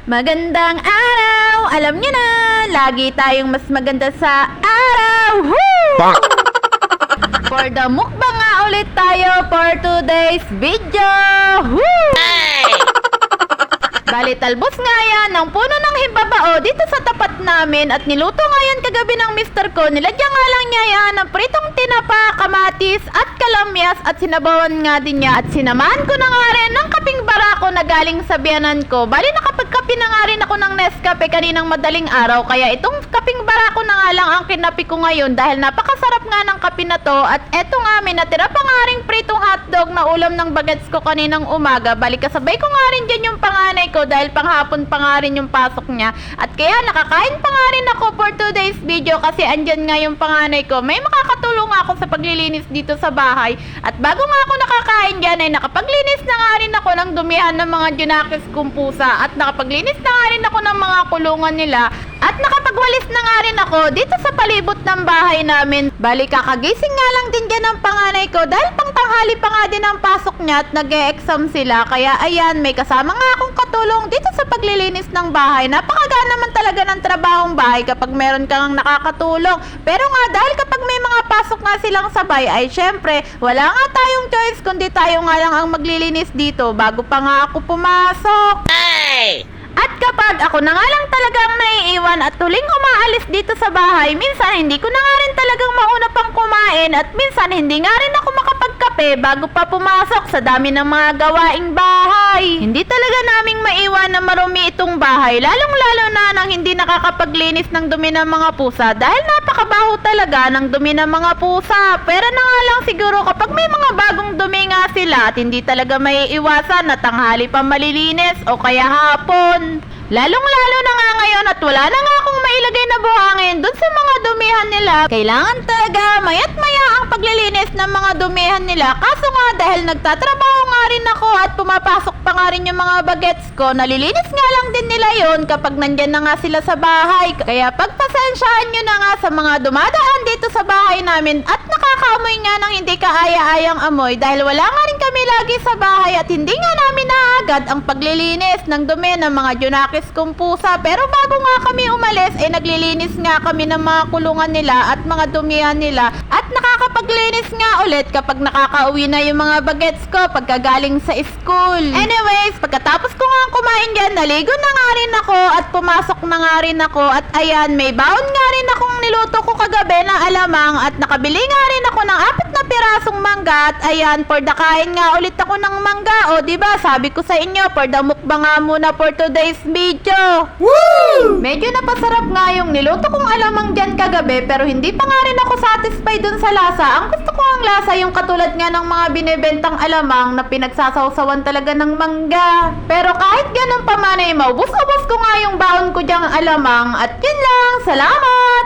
Magandang araw! Alam niyo na, lagi tayong mas maganda sa araw! Woo! For the mukbang nga ulit tayo for today's video! Woo! Bali, talbos nga yan ng puno ng himbabao dito sa tapat namin at niluto nga yan kagabi ng mister ko. Nilagyan nga lang niya yan ng pritong tinapa, kamatis at kalamyas at sinabawan nga din niya at sinamahan ko na nga rin ng kaping barako na galing sa biyanan ko. Bali, nakapagkape na nga rin ako ng Nescafe kaninang madaling araw kaya itong kaping barako na nga lang ang kinapi ko ngayon dahil napakasarap nga ng kape na to at eto nga, may natira pa nga rin pritong hotdog na ulam ng bagets ko kaninang umaga. Bali, kasabay ko nga rin dyan yung panganay ko dahil panghapon pa nga rin yung pasok niya at kaya nakakain pa nga rin ako for today's video kasi andyan nga yung panganay ko. May makakatulong ako sa paglilinis dito sa bahay at bago nga ako nakakain dyan ay nakapaglinis na nga rin ako ng dumihan ng mga junakis kong pusa at nakapaglinis na nga rin ako ng mga kulungan nila at nakapagwalis na nga rin ako dito sa palibot ng bahay namin. Bali, kakagising nga lang din dyan ng panganay ko dahil pang tanghali pa nga din ang pasok niya at nag-e-exam sila. Kaya ayan, may kasama nga akong katulong dito sa paglilinis ng bahay. Napakagaan naman talaga ng trabahong bahay kapag meron kang nakakatulong. Pero nga dahil kapag may mga pasok nga silang sabay ay syempre wala nga tayong choice kundi tayo nga lang ang maglilinis dito bago pa nga ako pumasok. Hey! At kapag ako na nga lang talagang naiiwan at tuling umaalis dito sa bahay, minsan hindi ko na nga rin talagang mauna pang kumain at minsan hindi nga rin ako makapagkape bago pa pumasok sa dami ng mga gawaing bahay. Hindi talaga naming maiwan na marumi itong bahay, lalong-lalo na nang hindi nakakapaglinis ng dumi ng mga pusa dahil napakabaho talaga ng dumi ng mga pusa. Pero na nga lang siguro kapag may mga bagong dumi nga sila at hindi talaga maiiwasan na tanghali pa malilinis o kaya hapon. Lalong-lalo na nga ngayon at wala na nga akong mailagay na buhangin dun sa mga dumihan nila. Kailangan talaga mayat maya ang paglilinis ng mga dumihan nila. Kaso nga dahil nagtatrabaho nga rin ako at pumapasok pa nga rin yung mga bagets ko, nalilinis nga lang din nila yon kapag nandyan na nga sila sa bahay. Kaya pagpasensyahan nyo na nga sa mga dumadaan dito sa bahay namin at nakakaamoy nga ng hindi kaaya-ayang amoy dahil wala nga rin kami lagi sa bahay at hindi nga namin naagad ang paglilinis ng dumi ng mga junakis kong pusa. Pero bago nga kami umalis ay naglilinis nga kami ng mga kulungan nila at mga dumihan nila at nakakapaglinis nga ulit kapag nakakauwi na yung mga bagets ko pagkagaling sa school. Anyways, pagkatapos ko nga kumain dyan, naligo na nga rin ako at pumasok na nga rin ako at ayan, may baon nga rin akong niluto ko kagabi na alamang at nakabili nga rin ako ng 4 na pirasong mangga at ayan, for the kain nga ulit ako ng mangga. O diba, sabi ko sa inyo, for the mukbang nga muna for today's video. Woo! Medyo napasarap nga yung niluto kong alamang dyan kagabi pero hindi pa nga rin ako satisfied dun sa lasa. Ang gusto ko ang lasa yung katulad nga ng mga binibentang alamang na pinagsasawsawan talaga ng mangga. Pero kahit ganun pa man ay maubos-ubos ko nga yung baon ko dyang alamang at yun lang. Salamat!